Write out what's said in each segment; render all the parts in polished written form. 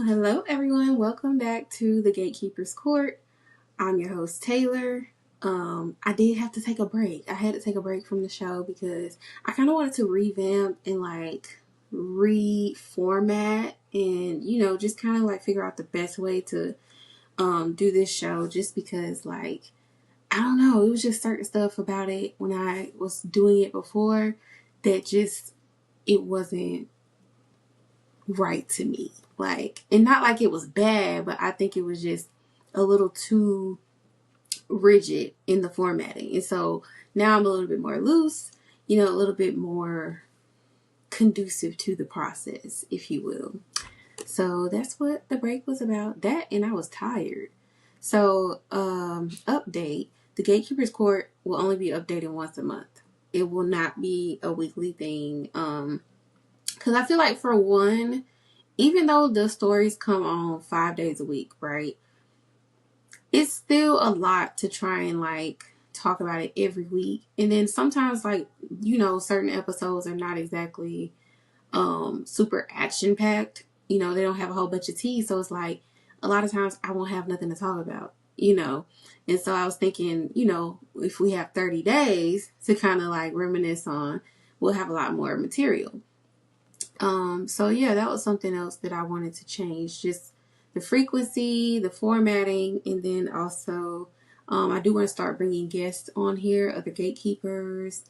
Hello, everyone. Welcome back to the Gatekeepers Court. I'm your host, Taylor. I did have to take a break. I had to take a break from the show because I kind of wanted to revamp and reformat and, just kind of figure out the best way to do this show just because, I don't know, it was just certain stuff about it when I was doing it before that just, it wasn't right to me. And not like it was bad, but I think it was just a little too rigid in the formatting. And so now I'm a little bit more loose, a little bit more conducive to the process, if you will. So that's what the break was about. That, and I was tired. So, update. The Gatekeepers Court will only be updated once a month. It will not be a weekly thing. Because I feel like, for one, even though the stories come on 5 days a week, right? It's still a lot to try and talk about it every week. And then sometimes certain episodes are not exactly super action packed. They don't have a whole bunch of tea. So it's like a lot of times I won't have nothing to talk about. And so I was thinking, if we have 30 days to kind of reminisce on, we'll have a lot more material. So yeah, that was something else that I wanted to change. Just the frequency, the formatting, and then also, I do want to start bringing guests on here, other gatekeepers,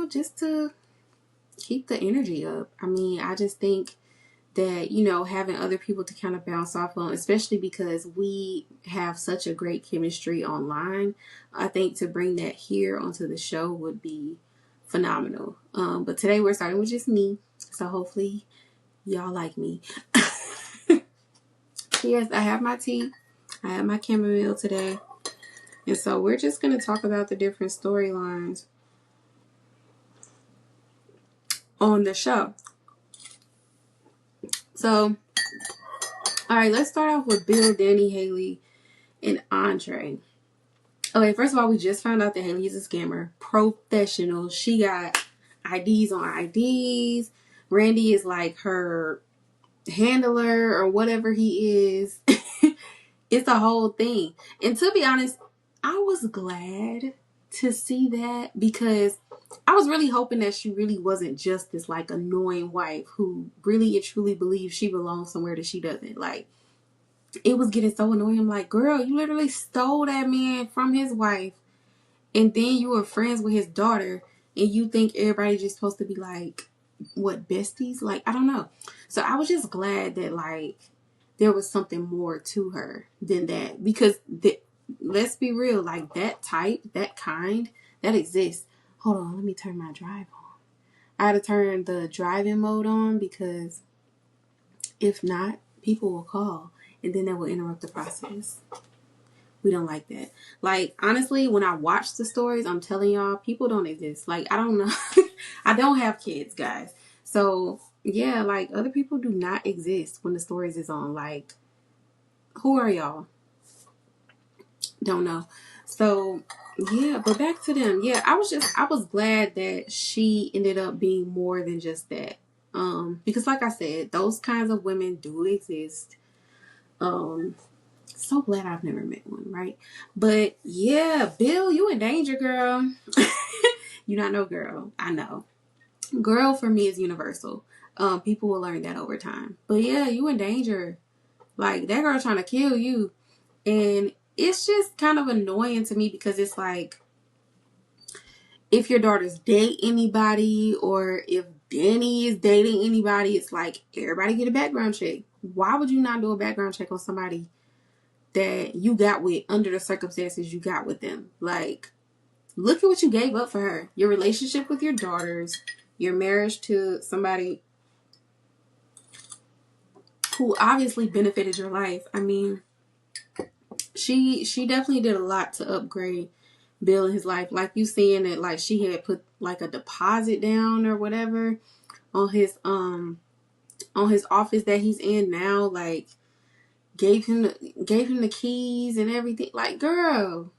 just to keep the energy up. I mean, I just think that, having other people to kind of bounce off on, especially because we have such a great chemistry online, I think to bring that here onto the show would be phenomenal. But today we're starting with just me. So hopefully y'all like me. Yes, I have my tea. I have my chamomile today. And so we're just going to talk about the different storylines on the show. So, all right, let's start off with Bill, Danny, Haley, and Andre. Okay, first of all, we just found out that Haley is a scammer. Professional. She got IDs on IDs. Randy is like her handler or whatever he is. It's a whole thing. And to be honest, I was glad to see that because I was really hoping that she really wasn't just this annoying wife who really and truly believes she belongs somewhere that she doesn't. It was getting so annoying. I'm like, girl, you literally stole that man from his wife, and then you were friends with his daughter, and you think everybody's just supposed to be what, besties? I don't know. So I was just glad that there was something more to her than that, because let's be real, that type, that kind, that exists. Hold on, let me turn my drive on. I had to turn the drive-in mode on because if not, people will call and then that will interrupt the process. We don't like that. Honestly, when I watch the stories, I'm telling y'all, people don't exist. I don't know. I don't have kids, guys. So, yeah, other people do not exist when the stories is on. Who are y'all? Don't know. So, yeah, but back to them. Yeah, I was glad that she ended up being more than just that. Because like I said, those kinds of women do exist. So glad I've never met one, right? But yeah, Bill, you in danger, girl. You not no girl. I know. Girl for me is universal. People will learn that over time. But yeah, you in danger. That girl trying to kill you. And it's just kind of annoying to me because it's if your daughters date anybody or if Danny is dating anybody, it's everybody get a background check. Why would you not do a background check on somebody that you got with under the circumstances you got with them? Look at what you gave up for her. Your relationship with your daughters, your marriage to somebody who obviously benefited your life. I mean, she definitely did a lot to upgrade Bill in his life. You saying that she had put a deposit down or whatever on his office that he's in now, gave him the keys and everything. Girl,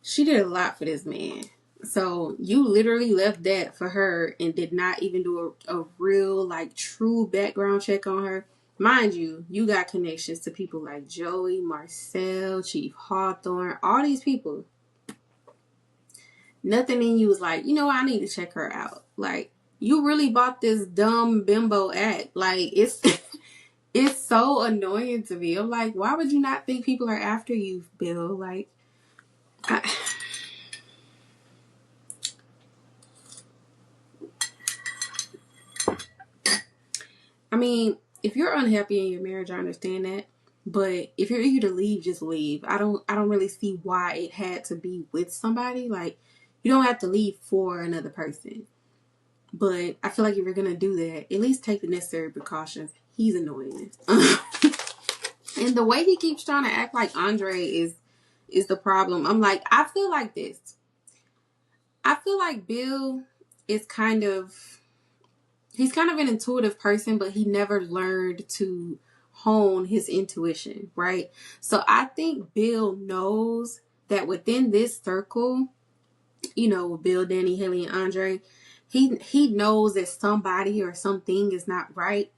she did a lot for this man. So you literally left that for her and did not even do a real, like, true background check on her. Mind you, you got connections to people like Joey, Marcel, Chief Hawthorne, all these people. Nothing in you was like, you know, I need to check her out. Like, you really bought this dumb bimbo act. Like, it's it's so annoying to me. I'm like, why would you not think people are after you, Bill? Like, I mean, if you're unhappy in your marriage, I understand that. But if you're eager to leave, just leave. I don't really see why it had to be with somebody. Like, you don't have to leave for another person. But I feel like if you're gonna do that, at least take the necessary precautions. He's annoying. And the way he keeps trying to act like Andre is the problem. I'm like, I feel like this. I feel like Bill is he's kind of an intuitive person, but he never learned to hone his intuition, right? So I think Bill knows that within this circle, you know, Bill, Danny, Haley, and Andre, he knows that somebody or something is not right,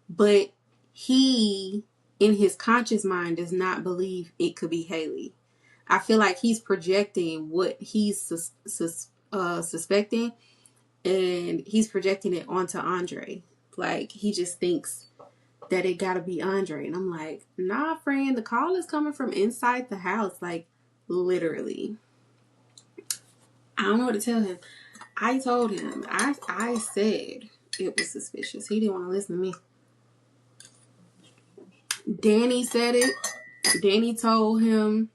but he, in his conscious mind, does not believe it could be Haley. I feel like he's projecting what he's suspecting, and he's projecting it onto Andre. Like, he just thinks that it gotta be Andre. And I'm like, nah, friend, the call is coming from inside the house. Like, literally. I don't know what to tell him. I told him. I said it was suspicious. He didn't want to listen to me. Danny said it. Danny told him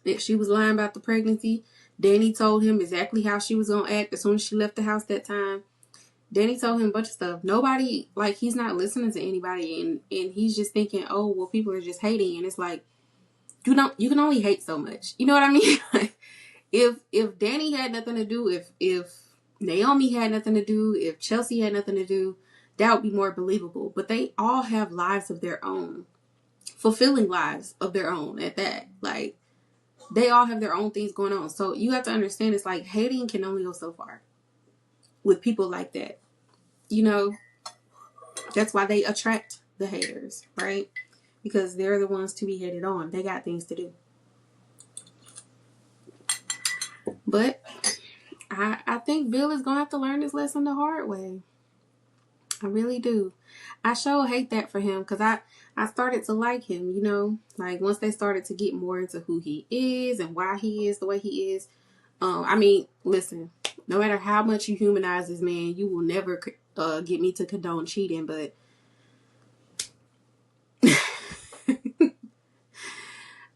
that she was lying about the pregnancy. Danny told him exactly how she was going to act as soon as she left the house that time. Danny told him a bunch of stuff. Nobody, like, he's not listening to anybody, and he's just thinking, oh, well, people are just hating. And it's like, you can only hate so much. You know what I mean? Like, if Danny had nothing to do, if Naomi had nothing to do, if Chelsea had nothing to do, that would be more believable. But they all have lives of their own, fulfilling lives of their own at that. Like, they all have their own things going on. So you have to understand, it's like hating can only go so far with people like that. You know, that's why they attract the haters, right? Because they're the ones to be hated on. They got things to do. But I think Bill is going to have to learn this lesson the hard way. I really do. I sure hate that for him, because I started to like him, you know? Like, once they started to get more into who he is and why he is the way he is. I mean, listen, no matter how much you humanize this man, you will never get me to condone cheating, but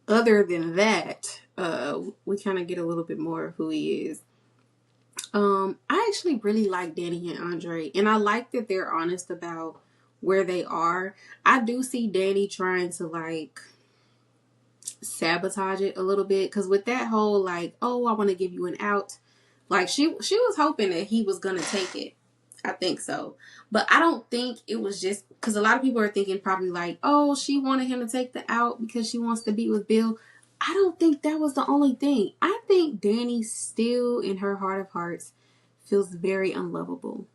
other than that, we kind of get a little bit more of who he is. I actually really like Danny and Andre, and I like that they're honest about where they are. I do see Danny trying to, like, sabotage it a little bit, because with that whole, like, oh, I want to give you an out, like, she was hoping that he was gonna take it. I think so, but I don't think it was just because a lot of people are thinking probably like, oh, she wanted him to take the out because she wants to be with Bill. I don't think that was the only thing. I think Danny still, in her heart of hearts, feels very unlovable.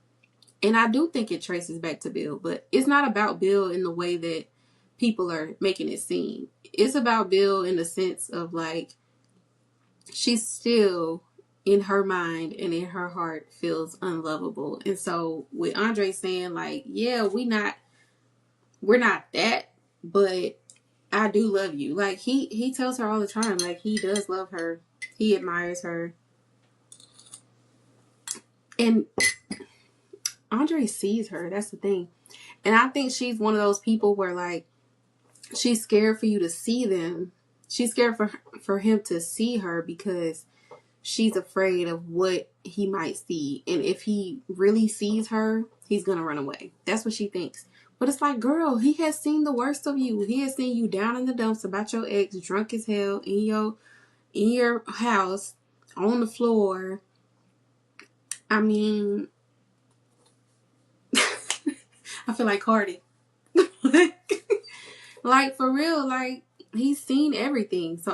And I do think it traces back to Bill, but it's not about Bill in the way that people are making it seem. It's about Bill in the sense of, like, she's still, in her mind and in her heart, feels unlovable. And so with Andre saying, like, yeah, we're not that, but I do love you. Like, he tells her all the time, like, he does love her. He admires her. And Andre sees her. That's the thing. And I think she's one of those people where, like, she's scared for you to see them. She's scared for him to see her, because she's afraid of what he might see. And if he really sees her, he's going to run away. That's what she thinks. But it's like, girl, he has seen the worst of you. He has seen you down in the dumps about your ex, drunk as hell, in your house, on the floor. I mean, I feel like Cardi. Like, for real, like, he's seen everything. So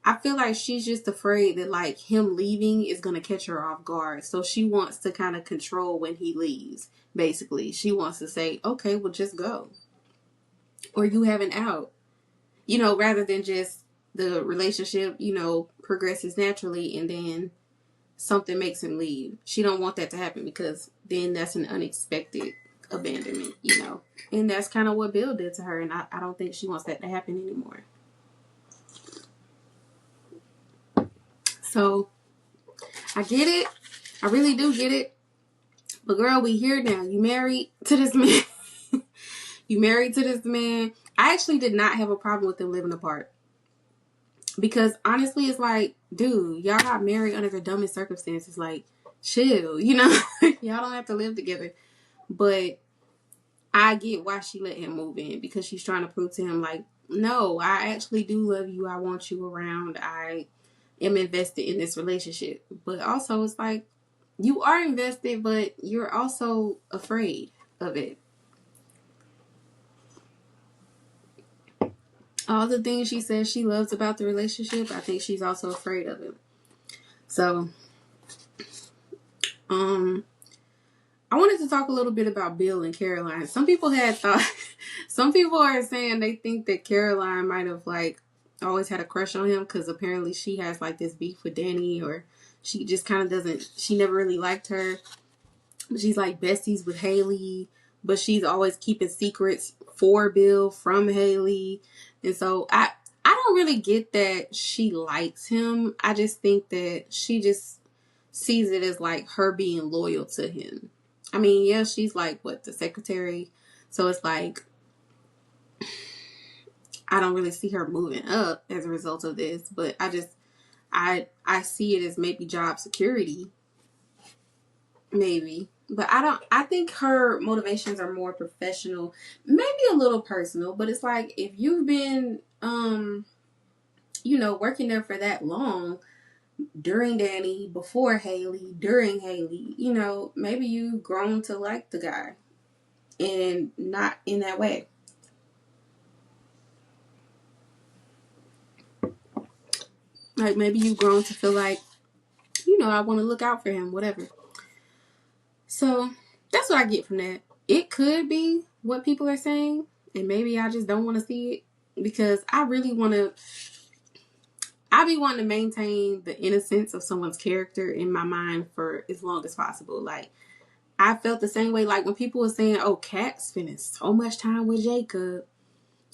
I feel like she's just afraid that like him leaving is gonna catch her off guard. So she wants to kind of control when he leaves. Basically, she wants to say, "Okay, well, just go," or "You have an out," rather than just the relationship, progresses naturally and then something makes him leave. She don't want that to happen because then that's an unexpected abandonment. And that's kind of what Bill did to her, and I don't think she wants that to happen anymore. So I get it. I really do get it. But girl, we here now. You married to this man. You married to this man. I actually did not have a problem with them living apart. Because honestly, it's like, dude, y'all got married under the dumbest circumstances. Like, chill, y'all don't have to live together. But I get why she let him move in, because she's trying to prove to him, like, no, I actually do love you. I want you around. I am invested in this relationship. But also, it's like, you are invested, but you're also afraid of it. All the things she says she loves about the relationship, I think she's also afraid of it. So, I wanted to talk a little bit about Bill and Caroline. Some people are saying they think that Caroline might have like always had a crush on him because apparently she has like this beef with Danny, or she just kind of doesn't, she never really liked her. She's like besties with Haley, but she's always keeping secrets for Bill from Haley. And so I don't really get that she likes him. I just think that she just sees it as like her being loyal to him. I mean, yeah, she's like the secretary. So it's like I don't really see her moving up as a result of this, but I see it as maybe job security. Maybe. But I think her motivations are more professional, maybe a little personal, but it's like if you've been working there for that long, during Danny, before Haley, during Haley, maybe you've grown to like the guy, and not in that way. Like maybe you've grown to feel like, I want to look out for him, whatever. So that's what I get from that. It could be what people are saying, and maybe I just don't want to see it because I really want to. I be wanting to maintain the innocence of someone's character in my mind for as long as possible. Like, I felt the same way. Like when people were saying, "Oh, Kat's spending so much time with Jacob,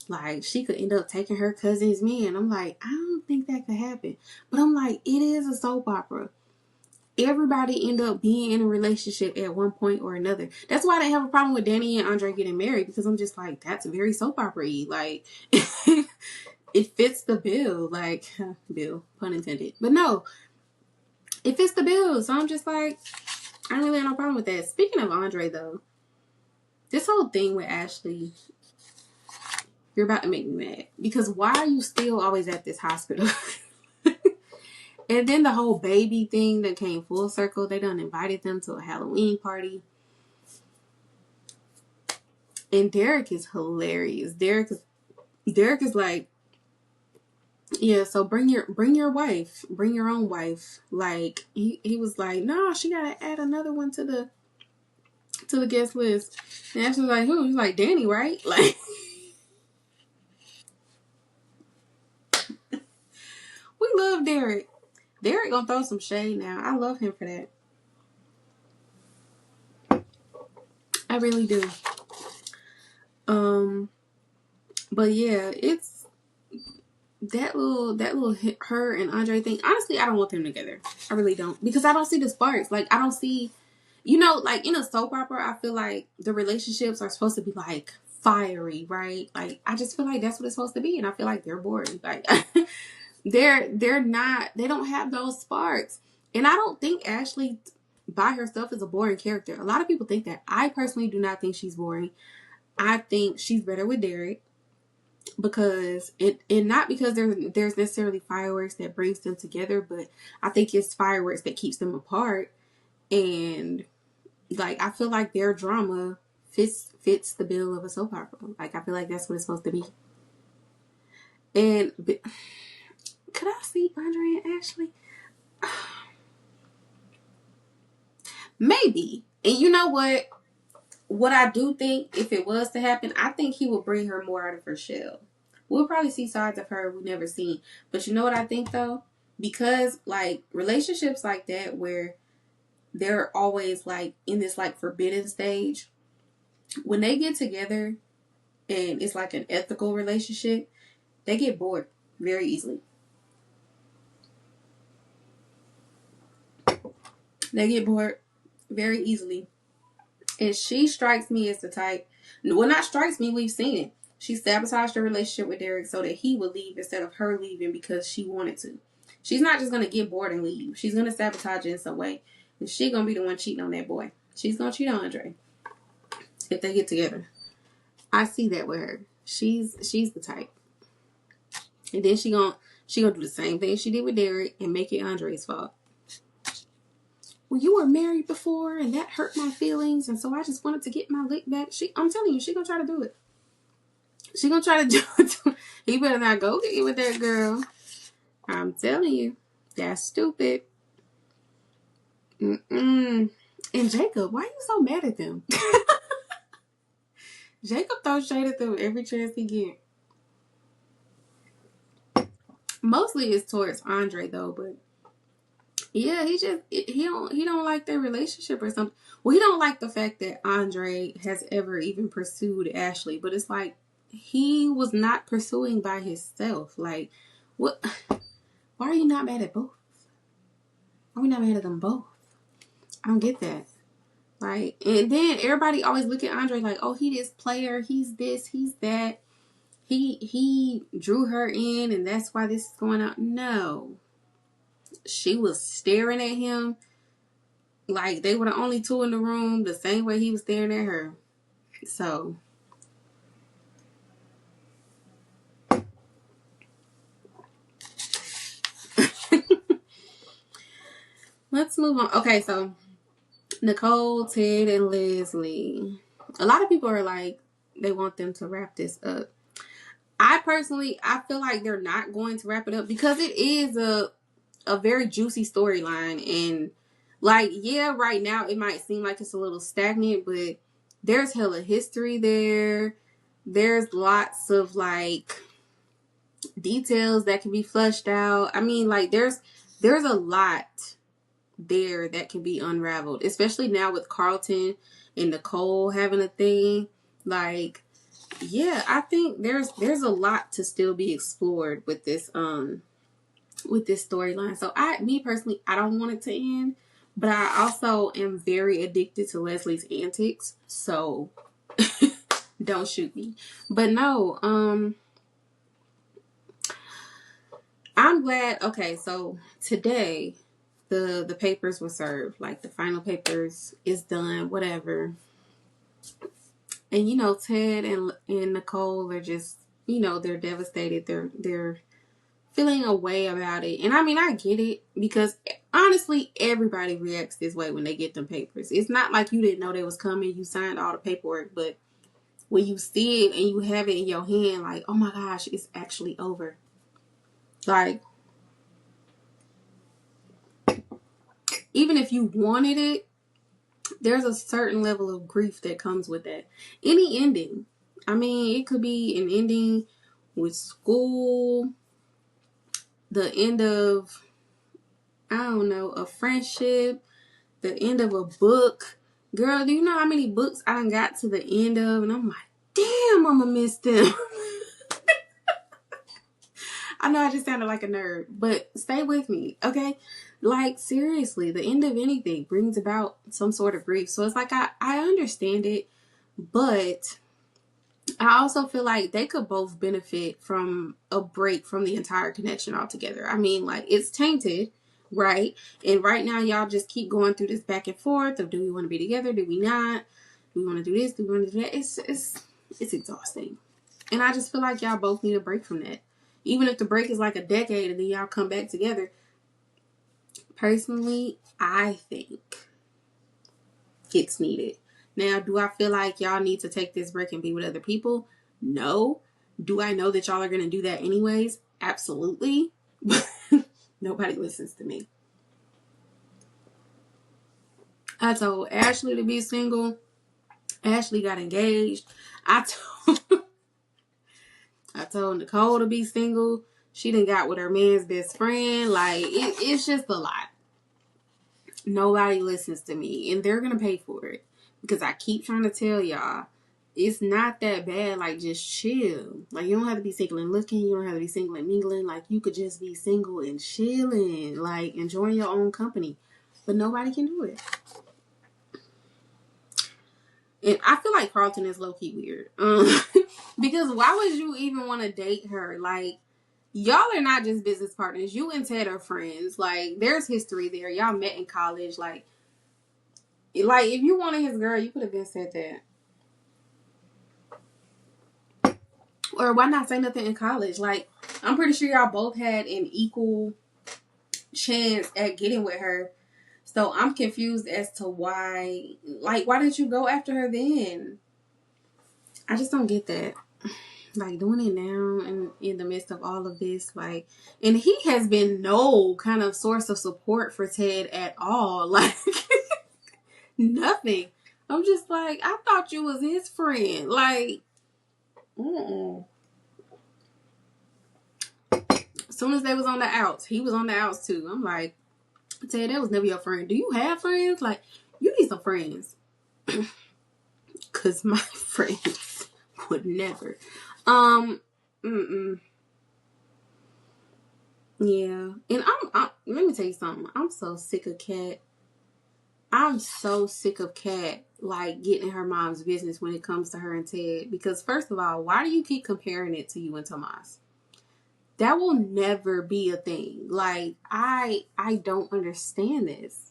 like she could end up taking her cousin's man." I'm like, I don't think that could happen. But I'm like, it is a soap opera. Everybody end up being in a relationship at one point or another. That's why I didn't have a problem with Danny and Andre getting married, because I'm just like, that's very soap opera-y. Like, it fits the bill. Like, bill, pun intended. But no, it fits the bill. So I'm just like, I don't really have no problem with that. Speaking of Andre, though, this whole thing with Ashley, you're about to make me mad. Because why are you still always at this hospital? And then the whole baby thing that came full circle. They done invited them to a Halloween party. And Derek is hilarious. Derek is like, yeah, so bring your wife. Bring your own wife. Like he was like, no, she gotta add another one to the guest list. And Ashley was like, who? He's like, Danny, right? Like we love Derek. Derek gonna throw some shade now. I love him for that. I really do. But yeah, it's that little her and Andre thing. Honestly, I don't want them together. I really don't, because I don't see the sparks. Like I don't see, like in a soap opera, I feel like the relationships are supposed to be like fiery, right? Like I just feel like that's what it's supposed to be, and I feel like they're boring. Like they're not. They don't have those sparks, and I don't think Ashley by herself is a boring character. A lot of people think that. I personally do not think she's boring. I think she's better with Derek, because and not because there's necessarily fireworks that brings them together, but I think it's fireworks that keeps them apart. And like I feel like their drama fits the bill of a soap opera. Like I feel like that's what it's supposed to be. And Could I see Andre and Ashley? Maybe. And you know what? What I do think, if it was to happen, I think he will bring her more out of her shell. We'll probably see sides of her we've never seen. But you know what I think, though? Because, like, relationships like that where they're always, like, in this, like, forbidden stage, when they get together and it's, like, an ethical relationship, they get bored very easily. They get bored very easily. And she strikes me as the type, well, not strikes me, we've seen it. She sabotaged her relationship with Derek so that he would leave instead of her leaving because she wanted to. She's not just going to get bored and leave. She's going to sabotage it in some way. And she's going to be the one cheating on that boy. She's going to cheat on Andre if they get together. I see that with her. She's the type. And then she gonna do the same thing she did with Derek and make it Andre's fault. Well, you were married before and that hurt my feelings, and so I just wanted to get my lick back. I'm telling you, she gonna try to do it. She gonna try to do it. He better not go get with that girl. I'm telling you, that's stupid. And Jacob, why are you so mad at them? Jacob throws shade at them every chance he get. Mostly it's towards Andre though, but yeah, he don't like their relationship or something. Well, he don't like the fact that Andre has ever even pursued Ashley, but it's like he was not pursuing by himself. Like, what? Why are you not mad at both? Why are we not mad at them both? I don't get that. Like, and then everybody always look at Andre like, oh, he this player, he's this, he's that. He drew her in, and that's why this is going on. No. She was staring at him like they were the only two in the room, the same way he was staring at her. So, let's move on. Okay, so Nicole, Ted, and Leslie. A lot of people are like, they want them to wrap this up. I feel like they're not going to wrap it up because it is a very juicy storyline. And like, yeah, right now it might seem like it's a little stagnant, but there's hella history there. There's lots of like details that can be flushed out. I mean, like there's a lot there that can be unraveled, especially now with Carlton and Nicole having a thing. Like, yeah, I think there's a lot to still be explored with this storyline. So me personally, I don't want it to end, but I also am very addicted to Leslie's antics. So don't shoot me. But no, I'm glad. Okay, so today the papers were served. Like the final papers is done, whatever. And you know, Ted and Nicole are just, you know, they're devastated. They're feeling a way about it. And I mean, I get it because honestly, everybody reacts this way when they get them papers. It's not like you didn't know they was coming. You signed all the paperwork, but when you see it and you have it in your hand, like, oh my gosh, it's actually over. Like, even if you wanted it, there's a certain level of grief that comes with that. Any ending. I mean, it could be an ending with school, the end of, I don't know, a friendship, the end of a book. Girl, do you know how many books I done got to the end of? And I'm like, damn, I'm gonna miss them. I know I just sounded like a nerd, but stay with me, okay? Like, seriously, the end of anything brings about some sort of grief. So it's like, I understand it, but I also feel like they could both benefit from a break from the entire connection altogether. I mean, like, it's tainted, right? And right now, y'all just keep going through this back and forth of, do we want to be together? Do we not? Do we want to do this? Do we want to do that? It's exhausting. And I just feel like y'all both need a break from that. Even if the break is like a decade and then y'all come back together. Personally, I think it's needed. Now, do I feel like y'all need to take this break and be with other people? No. Do I know that y'all are going to do that anyways? Absolutely. Nobody listens to me. I told Ashley to be single. Ashley got engaged. I told I told Nicole to be single. She done got with her man's best friend. Like, it's just a lot. Nobody listens to me. And they're going to pay for it. Because I keep trying to tell y'all, it's not that bad. Like, just chill. Like, you don't have to be single and looking. You don't have to be single and mingling. Like, you could just be single and chilling. Like, enjoying your own company. But nobody can do it. And I feel like Carlton is low-key weird. Because why would you even want to date her? Like, y'all are not just business partners. You and Ted are friends. Like, there's history there. Y'all met in college. Like if you wanted his girl, you could have been said that. Or why not say nothing in college? Like, I'm pretty sure y'all both had an equal chance at getting with her. So I'm confused as to why didn't you go after her then? I just don't get that. Like, doing it now and in the midst of all of this, like, and he has been no kind of source of support for Ted at all. Like, nothing. I'm just like, I thought you was his friend. Like, as soon as they was on the outs, he was on the outs too. I'm like, Ted, that was never your friend. Do you have friends? Like, you need some friends. Cause my friends would never. Yeah. And I'm let me tell you something. I'm so sick of Kat. I'm so sick of Kat, like, getting in her mom's business when it comes to her and Ted. Because first of all, why do you keep comparing it to you and Tomas? That will never be a thing. Like, I don't understand this.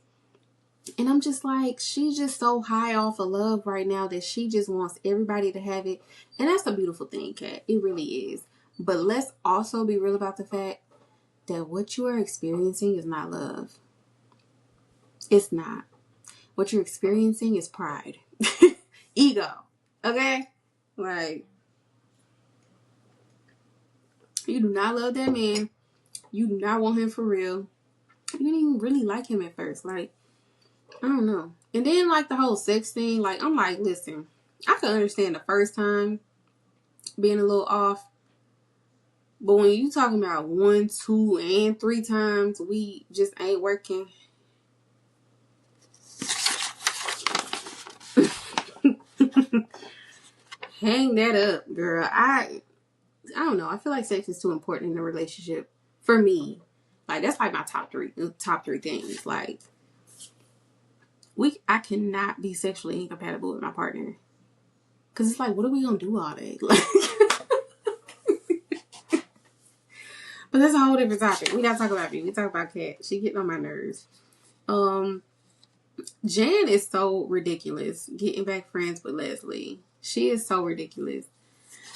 And I'm just like, she's just so high off of love right now that she just wants everybody to have it. And that's a beautiful thing, Kat. It really is. But let's also be real about the fact that what you are experiencing is not love. It's not. What you're experiencing is pride. Ego. Okay? Like, you do not love that man. You do not want him for real. You didn't even really like him at first. Like, I don't know. And then, like, the whole sex thing, like, I'm like, listen, I can understand the first time being a little off. But when you talking about 1, 2, and 3 times, we just ain't working. Hang that up, girl. I don't know. I feel like sex is too important in a relationship for me. Like, that's like my top three things. Like, I cannot be sexually incompatible with my partner. Cause it's like, what are we gonna do all day? Like, but that's a whole different topic. We gotta talk about me. We talk about Kat. She getting on my nerves. Jan is so ridiculous. Getting back friends with Leslie. She is so ridiculous.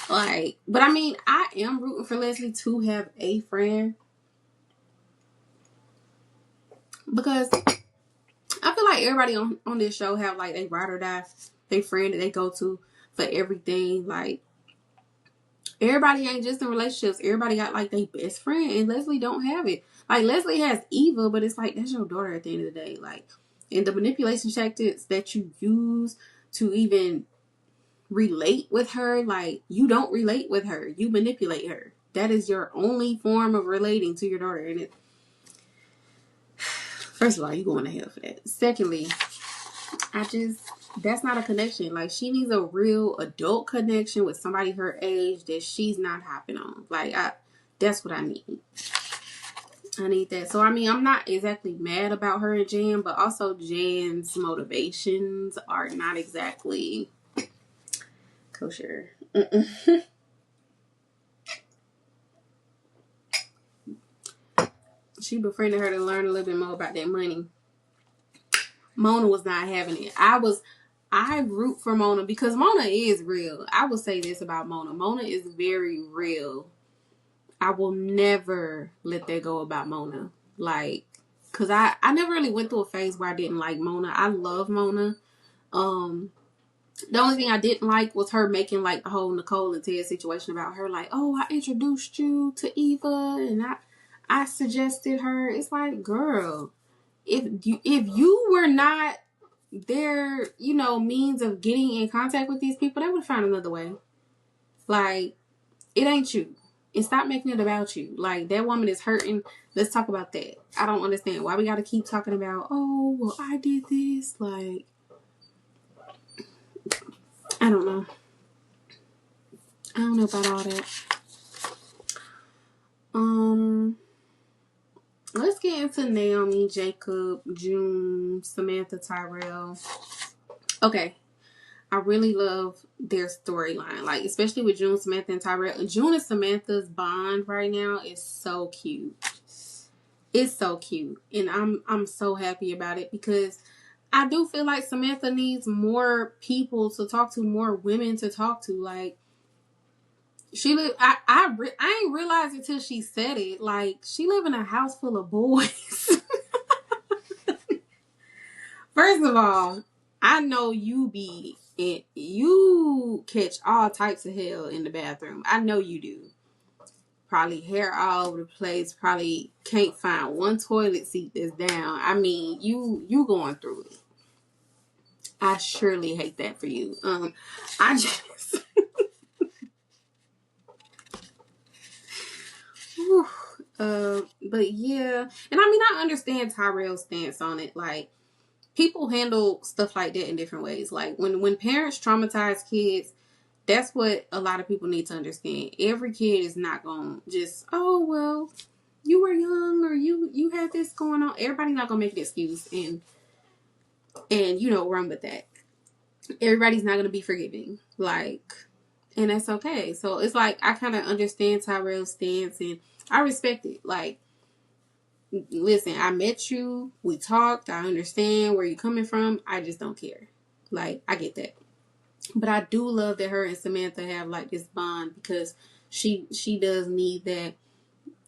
Like, but I mean, I am rooting for Leslie to have a friend. Because I feel like everybody on this show have, like, they ride or die, they friend that they go to for everything. Like, everybody ain't just in relationships. Everybody got, like, their best friend, and Leslie don't have it. Like, Leslie has Eva, but it's like, that's your daughter at the end of the day. Like, and the manipulation tactics that you use to even relate with her, like, you don't relate with her. You manipulate her. That is your only form of relating to your daughter. And first of all, you going to hell for that. Secondly, that's not a connection. Like, she needs a real adult connection with somebody her age that she's not hopping on. Like, that's what I need. I need that. So, I mean, I'm not exactly mad about her and Jan, but also Jan's motivations are not exactly kosher. She befriended her to learn a little bit more about that money. Mona was not having it. I root for Mona because Mona is real. I will say this about Mona. Mona is very real. I will never let that go about Mona. Like, because I never really went through a phase where I didn't like Mona. I love Mona. The only thing I didn't like was her making, like, the whole Nicole and Ted situation about her. Like, oh, I introduced you to Eva. And I suggested her. It's like, girl, if you were not their, means of getting in contact with these people, they would find another way. Like, it ain't you. And stop making it about you. Like, that woman is hurting. Let's talk about that. I don't understand why we got to keep talking about, oh, well, I did this. Like, I don't know. I don't know about all that. Let's get into Naomi, Jacob, June, Samantha, Tyrell. Okay. I really love their storyline. Like, especially with June, Samantha, and Tyrell. June and Samantha's bond right now is so cute. It's so cute. And I'm so happy about it because I do feel like Samantha needs more people to talk to, more women to talk to. Like, she live. I ain't realized it till she said it. Like, she live in a house full of boys. First of all, I know you catch all types of hell in the bathroom. I know you do. Probably hair all over the place. Probably can't find one toilet seat that's down. I mean, you going through it. I surely hate that for you. I just but yeah. And I mean, I understand Tyrell's stance on it. Like, people handle stuff like that in different ways. Like, when parents traumatize kids, that's what a lot of people need to understand. Every kid is not going to just, oh, well, you were young or you had this going on. Everybody's not going to make an excuse and run with that. Everybody's not going to be forgiving. Like, and that's okay. So it's like, I kind of understand Tyrell's stance and I respect it. Like, listen, I met you. We talked. I understand where you're coming from. I just don't care. Like, I get that. But I do love that her and Samantha have like this bond because she does need that,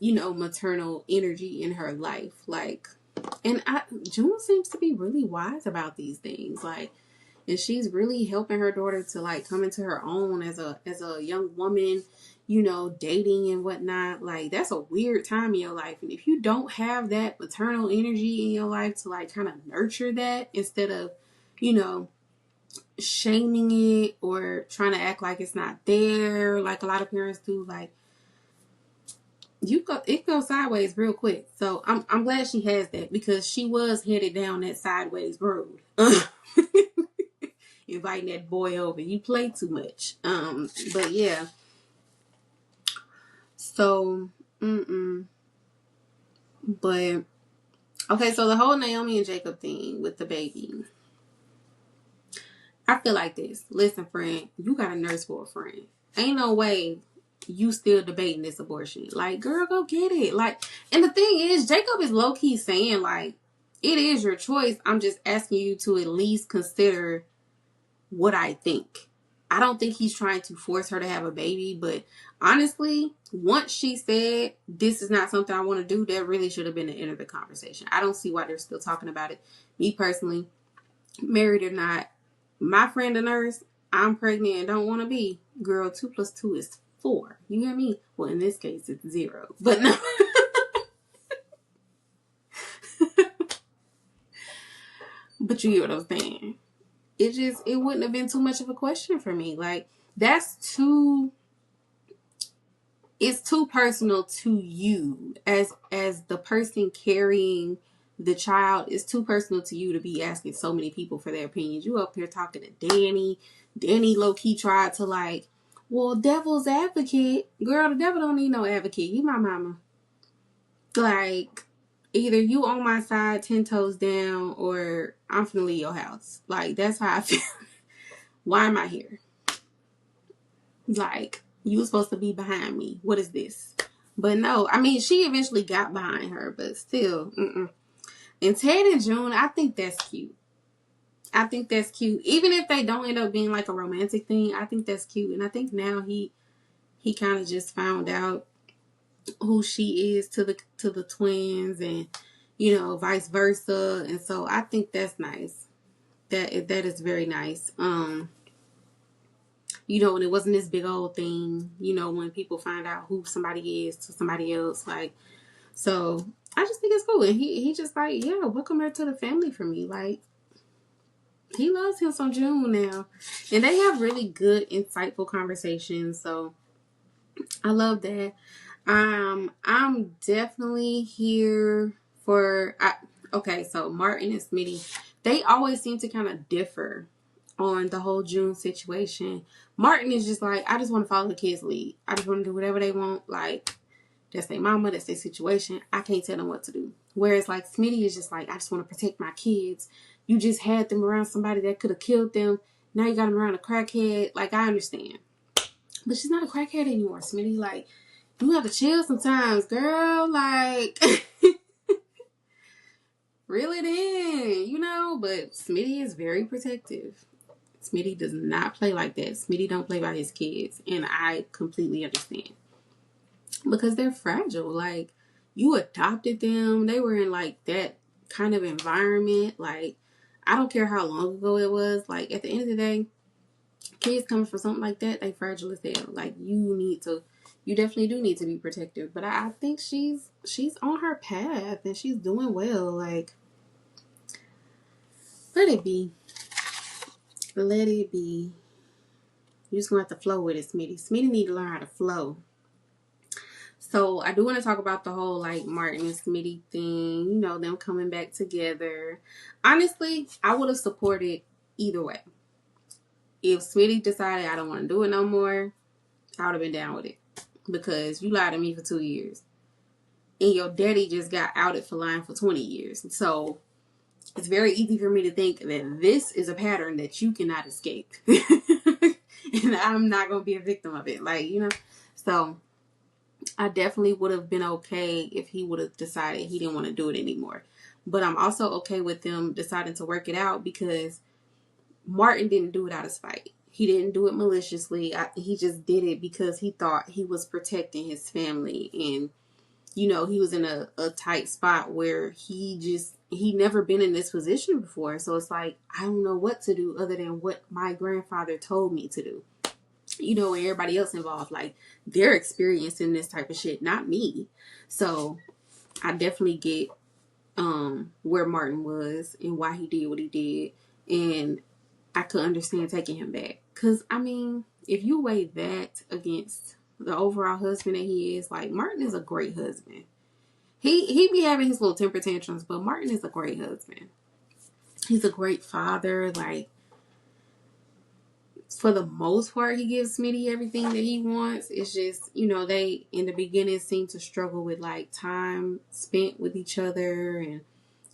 maternal energy in her life. Like, and June seems to be really wise about these things. Like, and she's really helping her daughter to like come into her own as a young woman, dating and whatnot. Like, that's a weird time in your life. And if you don't have that maternal energy in your life to like kind of nurture that instead of, shaming it or trying to act like it's not there, like a lot of parents do, like, it goes sideways real quick. So I'm glad she has that because she was headed down that sideways road. Inviting that boy over. You play too much. But yeah. So, but okay, so the whole Naomi and Jacob thing with the baby. I feel like this. Listen, friend, you got a nurse for a friend. Ain't no way you still debating this abortion. Like, girl, go get it. Like, and the thing is, Jacob is low-key saying, like, it is your choice. I'm just asking you to at least consider what I think. I don't think he's trying to force her to have a baby, but honestly, once she said, this is not something I want to do, that really should have been the end of the conversation. I don't see why they're still talking about it. Me personally, married or not, my friend a nurse, I'm pregnant and don't want to be. Girl, 2 + 2 is 4. You hear me? Well, in this case, it's 0. But no. But you get what I'm saying. It wouldn't have been too much of a question for me. Like, it's too personal to you as the person carrying the child. Is too personal to you to be asking so many people for their opinions. You up here talking to Danny. Danny low-key tried to like, well, devil's advocate. Girl, the devil don't need no advocate. You my mama. Like, either you on my side 10 toes down or I'm finna leave your house. Like, that's how I feel. Why am I here? Like, you were supposed to be behind me. What is this? But no, I mean, she eventually got behind her, but still, And Ted and June, I think that's cute. I think that's cute. Even if they don't end up being like a romantic thing, I think that's cute. And I think now he kind of just found out who she is to the twins and, vice versa. And so I think that's nice. That is very nice. And it wasn't this big old thing, when people find out who somebody is to somebody else. Like, So I just think it's cool. And he just like, yeah, welcome her to the family for me. Like, he loves him some June now. And they have really good, insightful conversations. So I love that. I'm definitely here for okay, so Martin and Smitty, they always seem to kind of differ on the whole June situation. Martin is just like, I just want to follow the kids' lead. I just want to do whatever they want. Like, that's their mama, that's their situation. I can't tell them what to do. Whereas like Smitty is just like, I just want to protect my kids. You just had them around somebody that could have killed them. Now you got them around a crackhead. Like, I understand. But she's not a crackhead anymore, Smitty. Like, you have to chill sometimes, girl. Like, reel it in, you know? But Smitty is very protective. Smitty does not play like that. Smitty don't play by his kids. And I completely understand. Because they're fragile. Like, you adopted them. They were in, like, that kind of environment. Like, I don't care how long ago it was. Like, at the end of the day, kids coming from something like that, they fragile as hell. Like, you definitely do need to be protective. But I think she's on her path and she's doing well. Like, let it be. Let it be. You're just gonna have to flow with it, Smitty. Smitty need to learn how to flow. So I do want to talk about the whole like Martin and Smitty thing, you know, them coming back together. Honestly, I would have supported either way. If Smitty decided I don't want to do it no more, I would have been down with it. Because you lied to me for 2 years. And your daddy just got outed for lying for 20 years. So it's very easy for me to think that this is a pattern that you cannot escape. And I'm not going to be a victim of it. Like, you know, so I definitely would have been okay if he would have decided he didn't want to do it anymore. But I'm also okay with them deciding to work it out because Martin didn't do it out of spite. He didn't do it maliciously. He just did it because he thought he was protecting his family. And, you know, he was in a tight spot where he never been in this position before. So it's like, I don't know what to do other than what my grandfather told me to do. You know, and everybody else involved, like, they're experiencing this type of shit, not me. So I definitely get where Martin was and why he did what he did. And I could understand taking him back. Because, I mean, if you weigh that against the overall husband that he is, like, Martin is a great husband. He be having his little temper tantrums, but Martin is a great husband. He's a great father. Like, for the most part, he gives Smitty everything that he wants. It's just, you know, they, in the beginning, seem to struggle with, like, time spent with each other and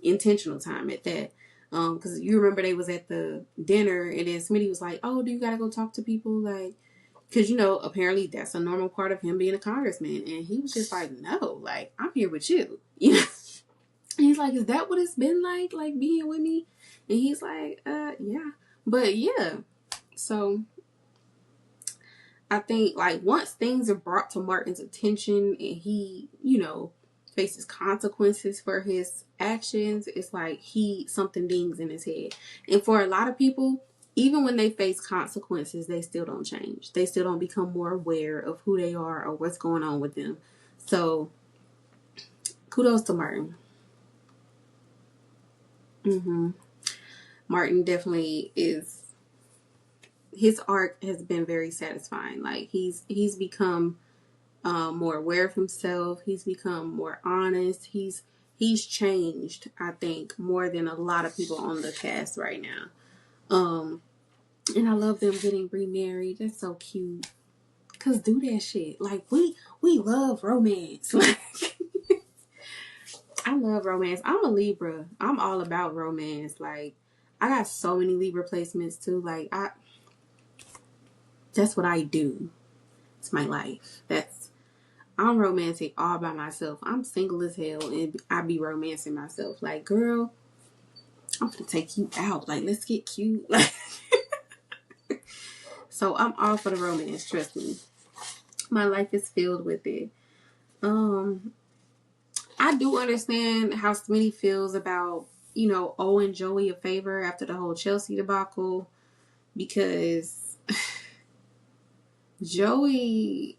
intentional time at that. Because you remember they was at the dinner, and then Smitty was like, oh, do you got to go talk to people? Like, because, you know, apparently that's a normal part of him being a congressman. And he was just like, no, like, I'm here with you. You know? And he's like, is that what it's been like being with me? And he's like, yeah. But, yeah. So I think, like, once things are brought to Martin's attention and he, you know, faces consequences for his actions, it's like something dings in his head. And for a lot of people, even when they face consequences, they still don't change. They still don't become more aware of who they are or what's going on with them. So kudos to Martin. Martin definitely is. His arc has been very satisfying. Like, he's become more aware of himself. He's become more honest. He's changed, I think, more than a lot of people on the cast right now. And I love them getting remarried. That's so cute. Cause do that shit. Like, we love romance. Like, I love romance. I'm a Libra. I'm all about romance. Like, I got so many Libra placements too. Like, that's what I do. It's my life. I'm romantic all by myself. I'm single as hell and I be romancing myself. Like, girl, I'm gonna take you out. Like, let's get cute. Like, so I'm all for the romance, trust me. My life is filled with it. I do understand how Smitty feels about, you know, owing Joey a favor after the whole Chelsea debacle, because Joey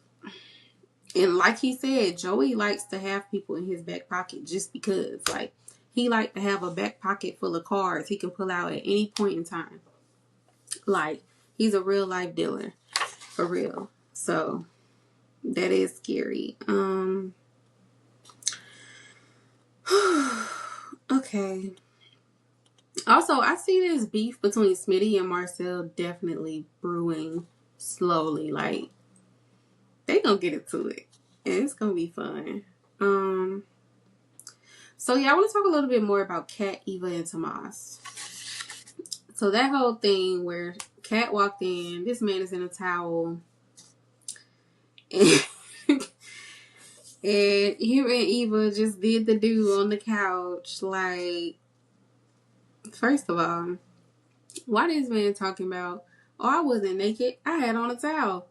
And like he said, Joey likes to have people in his back pocket just because. Like, he likes to have a back pocket full of cards he can pull out at any point in time. Like, he's a real life dealer. For real. So, that is scary. Okay. Also, I see this beef between Smitty and Marcel definitely brewing slowly. Like, they gonna get into it. And it's gonna be fun. So yeah, I want to talk a little bit more about Kat, Eva, and Tomas. So that whole thing where Kat walked in, this man is in a towel. And, and him and Eva just did the do on the couch. Like, first of all, why this man talking about, oh, I wasn't naked, I had on a towel.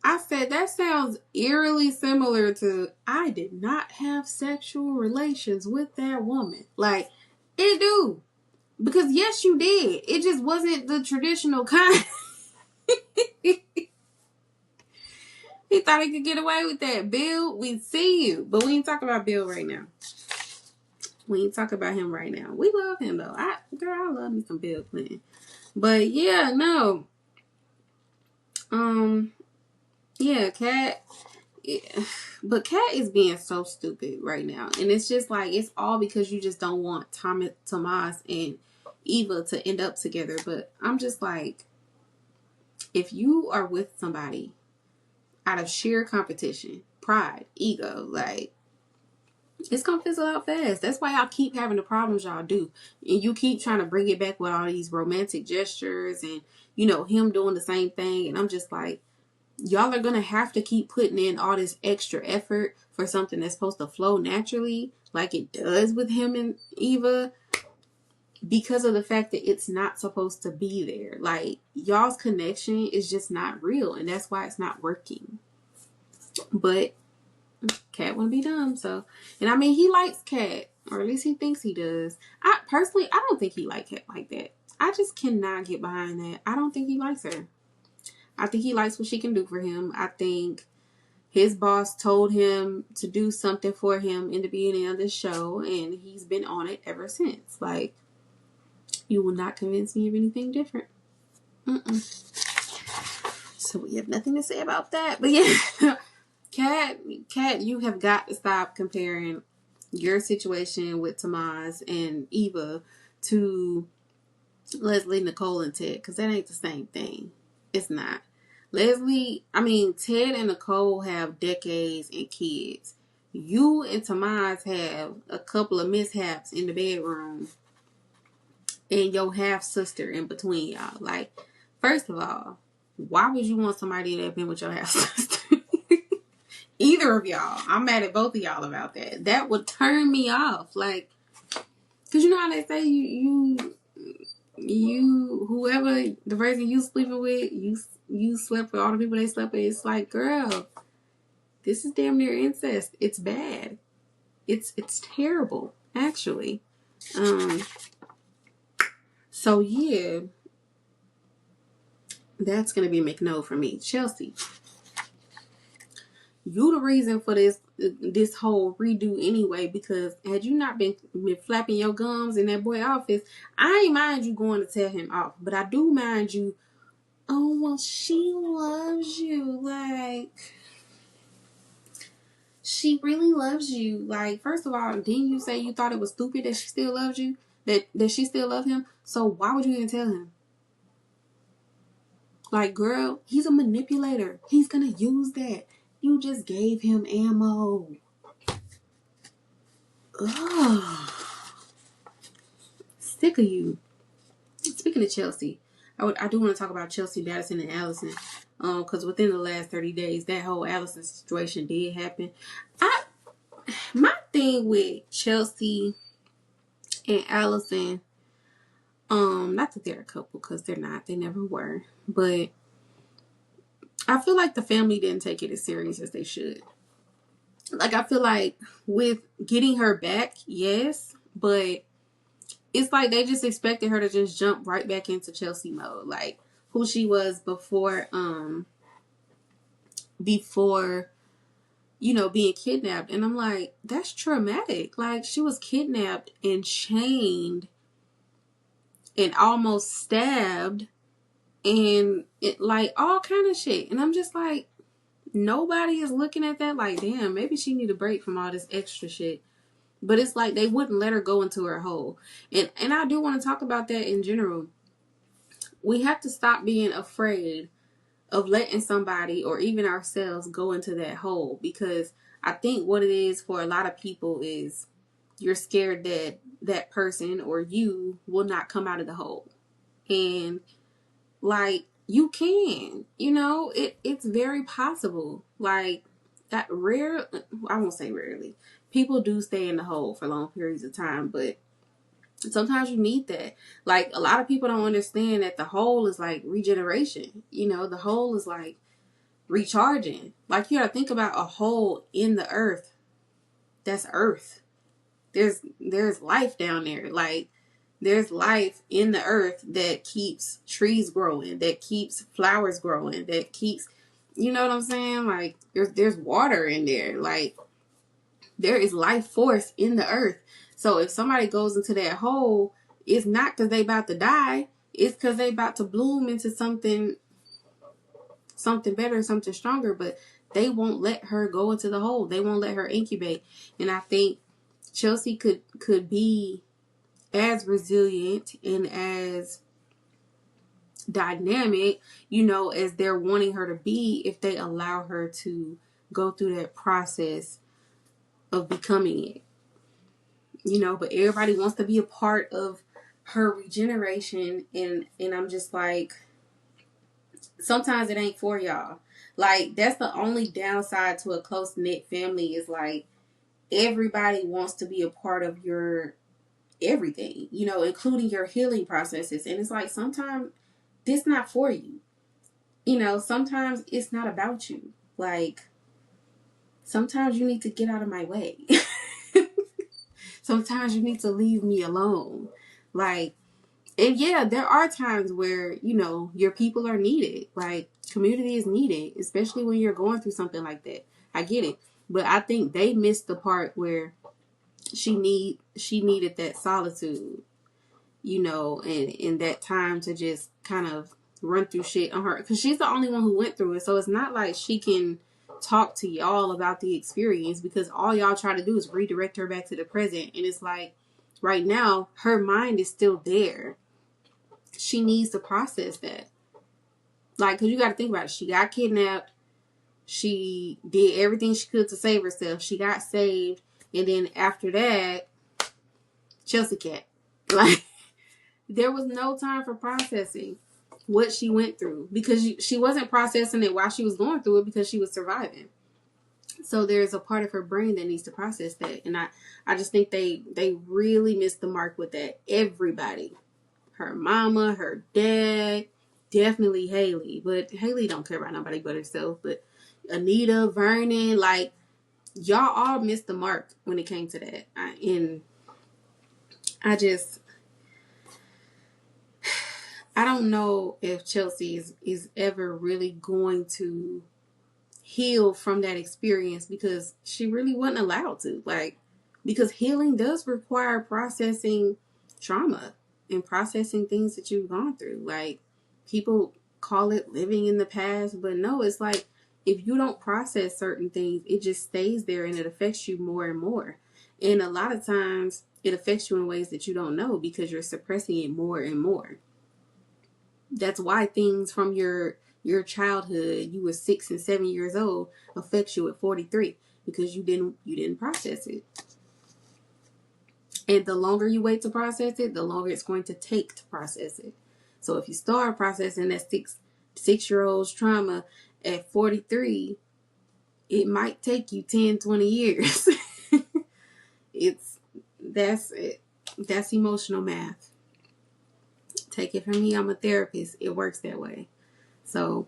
I said, that sounds eerily similar to, I did not have sexual relations with that woman. Like, it do. Because yes, you did. It just wasn't the traditional kind. He thought he could get away with that. Bill, we see you. But we ain't talking about Bill right now. We ain't talking about him right now. We love him, though. I love me some Bill Clinton. But, yeah, no. Yeah, Kat. Yeah. But Kat is being so stupid right now. And it's just like, it's all because you just don't want Tomas and Eva to end up together. But I'm just like, if you are with somebody out of sheer competition, pride, ego, like, it's gonna fizzle out fast. That's why y'all keep having the problems y'all do. And you keep trying to bring it back with all these romantic gestures and, you know, him doing the same thing. And I'm just like, y'all are gonna have to keep putting in all this extra effort for something that's supposed to flow naturally, like it does with him and Eva, because of the fact that it's not supposed to be there. Like, y'all's connection is just not real, and that's why it's not working. But Kat wouldn't be dumb, so. And I mean, he likes Kat, or at least he thinks he does. I don't think he likes Kat like that. I just cannot get behind that. I don't think he likes her. I think he likes what she can do for him. I think his boss told him to do something for him in the beginning of the show, and he's been on it ever since. Like, you will not convince me of anything different. So we have nothing to say about that. But yeah, Kat, you have got to stop comparing your situation with Tomas and Eva to Leslie, Nicole, and Ted, because that ain't the same thing. It's not. Ted and Nicole have decades and kids. You and Tomas have a couple of mishaps in the bedroom and your half sister in between y'all. Like, first of all, why would you want somebody that been with your half sister? Either of y'all. I'm mad at both of y'all about that. That would turn me off. Like, cause you know how they say you whoever the person you sleeping with, you slept with all the people they slept with. It's like, girl, this is damn near incest. It's bad. It's terrible, actually. So yeah, that's gonna be a McNo for me. Chelsea, you the reason for this whole redo anyway, because had you not been flapping your gums in that boy office, I ain't mind you going to tell him off, but I do mind you, oh, well, she loves you. Like, she really loves you. Like, first of all, didn't you say you thought it was stupid that she still loves you? That she still loved him? So why would you even tell him? Like, girl, he's a manipulator. He's gonna use that. You just gave him ammo. Ugh. Sick of you. Speaking of Chelsea, I do want to talk about Chelsea, Madison, and Allison. Because within the last 30 days, that whole Allison situation did happen. My thing with Chelsea and Allison, not that they're a couple, because they're not. They never were. But I feel like the family didn't take it as serious as they should. Like, I feel like with getting her back, yes, but it's like they just expected her to just jump right back into Chelsea mode, like who she was before being kidnapped. And I'm like, that's traumatic. Like, she was kidnapped and chained and almost stabbed and it, like, all kind of shit. And I'm just like, nobody is looking at that like, damn, maybe she need a break from all this extra shit. But it's like they wouldn't let her go into her hole. And I do want to talk about that in general. We have to stop being afraid of letting somebody or even ourselves go into that hole, because I think what it is for a lot of people is you're scared that that person or you will not come out of the hole. And like, you can, it's very possible. Like, that rare, I won't say rarely, people do stay in the hole for long periods of time, but sometimes you need that. Like, a lot of people don't understand that the hole is like regeneration. The hole is like recharging. Like, you gotta think about a hole in the earth. That's earth. There's life down there. Like, there's life in the earth that keeps trees growing, that keeps flowers growing, that keeps, you know what I'm saying? Like, there's water in there. Like, there is life force in the earth. So if somebody goes into that hole, it's not because they about to die. It's because they about to bloom into something better, something stronger. But they won't let her go into the hole. They won't let her incubate. And I think Chelsea could be as resilient and as dynamic, as they're wanting her to be, if they allow her to go through that process of becoming it. But everybody wants to be a part of her regeneration, and I'm just like, sometimes it ain't for y'all. Like, that's the only downside to a close-knit family, is like, everybody wants to be a part of your everything, including your healing processes. And it's like, sometimes this not for you. Sometimes it's not about you. Like, sometimes you need to get out of my way. Sometimes you need to leave me alone. Like, and yeah, there are times where, your people are needed. Like, community is needed, especially when you're going through something like that. I get it. But I think they missed the part where she needed that solitude, and that time to just kind of run through shit on her, because she's the only one who went through it. So it's not like she can talk to y'all about the experience, because all y'all try to do is redirect her back to the present. And it's like, right now, her mind is still there. She needs to process that. Like, because you got to think about it. She got kidnapped. She did everything she could to save herself. She got saved. And then after that, Chelsea cat. Like, there was no time for processing what she went through, because she wasn't processing it while she was going through it, because she was surviving. So there's a part of her brain that needs to process that. And I just think they really missed the mark with that. Everybody. Her mama, her dad, definitely Haley. But Haley don't care about nobody but herself. But Anita, Vernon, like, y'all all missed the mark when it came to that. I don't know if Chelsea is ever really going to heal from that experience, because she really wasn't allowed to. Like, because healing does require processing trauma and processing things that you've gone through. Like, people call it living in the past, but no, it's like, if you don't process certain things, it just stays there and it affects you more and more. And a lot of times it affects you in ways that you don't know, because you're suppressing it more and more. That's why things from your childhood, you were 6 and 7 years old, affects you at 43, because you didn't process it. And the longer you wait to process it, the longer it's going to take to process it. So if you start processing that 6-year-old's trauma at 43, it might take you 10, 20 years. That's emotional math. Take it from me, I'm a therapist. It works that way. So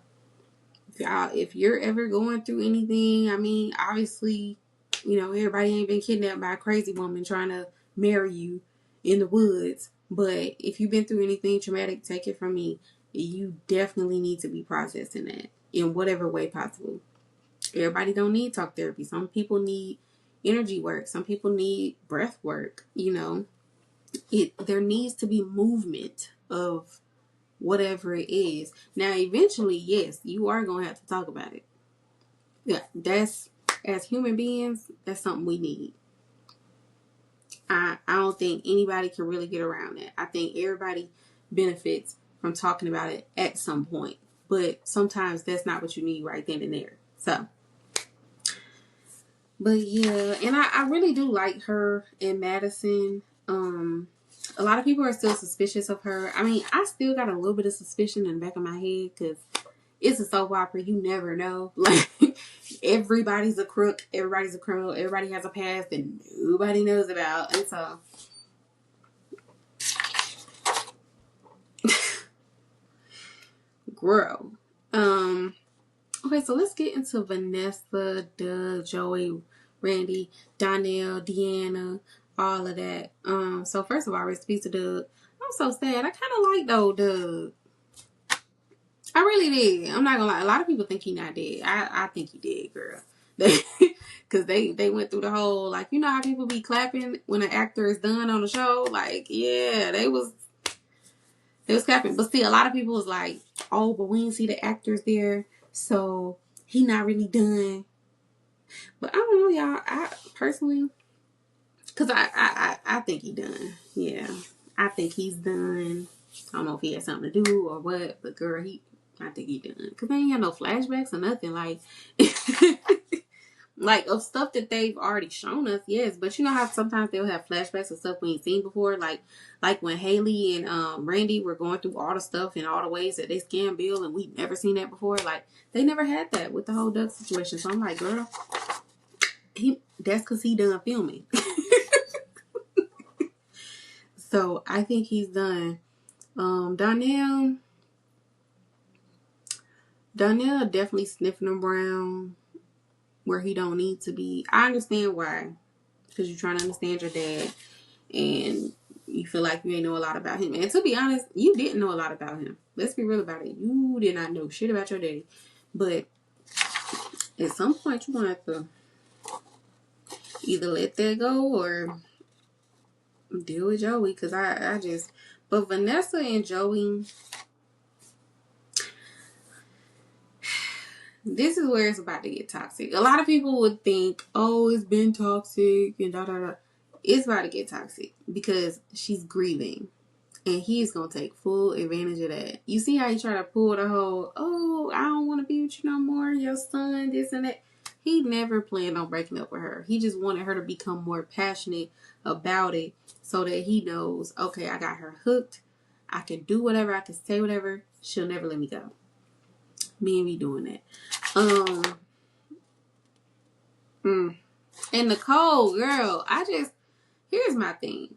if you're ever going through anything, I mean, obviously, everybody ain't been kidnapped by a crazy woman trying to marry you in the woods. But if you've been through anything traumatic, take it from me, you definitely need to be processing that in whatever way possible. Everybody don't need talk therapy. Some people need energy work. Some people need breath work. You know, there needs to be movement of whatever it is. Now, eventually, yes, you are going to have to talk about it. Yeah, that's, as human beings, that's something we need. I don't think anybody can really get around it. I think everybody benefits from talking about it at some point. But sometimes that's not what you need right then and there. So, but yeah, and I really do like her and Madison. A lot of people are still suspicious of her. I mean, I still got a little bit of suspicion in the back of my head because it's a soap opera. You never know. Like, everybody's a crook. Everybody's a criminal. Everybody has a past that nobody knows about. And so, grow. Okay, so let's get into Vanessa, Doug, Joey, Randy, Donnell, Deanna, all of that. So first of all, rest in peace to Doug. I'm so sad. I kind of like old Doug. I really did. I'm not gonna lie. A lot of people think he not dead. I think he did, girl. Because they went through the whole, like, you know how people be clapping when an actor is done on the show? Like, yeah, they was clapping. But see, a lot of people was like, oh, but we didn't see the actors there, so he not really done. But I don't know, y'all. I personally, because I think he done. Yeah, I think he's done. I don't know if he had something to do or what, but girl, I think he done. Because they ain't got no flashbacks or nothing. Like, like, of stuff that they've already shown us, yes. But you know how sometimes they'll have flashbacks of stuff we ain't seen before? Like when Haley and Randy were going through all the stuff and all the ways that they scammed Bill, and we'd never seen that before. Like, they never had that with the whole Doug situation. So I'm like, girl, that's because he done filming. So I think he's done. Donnell definitely sniffing around where he don't need to be. I understand why. Because you're trying to understand your dad. And you feel like you ain't know a lot about him. And to be honest, you didn't know a lot about him. Let's be real about it. You did not know shit about your daddy. But at some point, you're going to have to either let that go or deal with Joey. Because I just... But Vanessa and Joey... This is where it's about to get toxic. A lot of people would think, oh, it's been toxic and da-da-da. It's about to get toxic because she's grieving. And he's going to take full advantage of that. You see how he tried to pull the whole, oh, I don't want to be with you no more, your son, this and that. He never planned on breaking up with her. He just wanted her to become more passionate about it so that he knows, okay, I got her hooked. I can do whatever. I can say whatever. She'll never let me go. Me and me doing that. And Nicole, girl, here's my thing.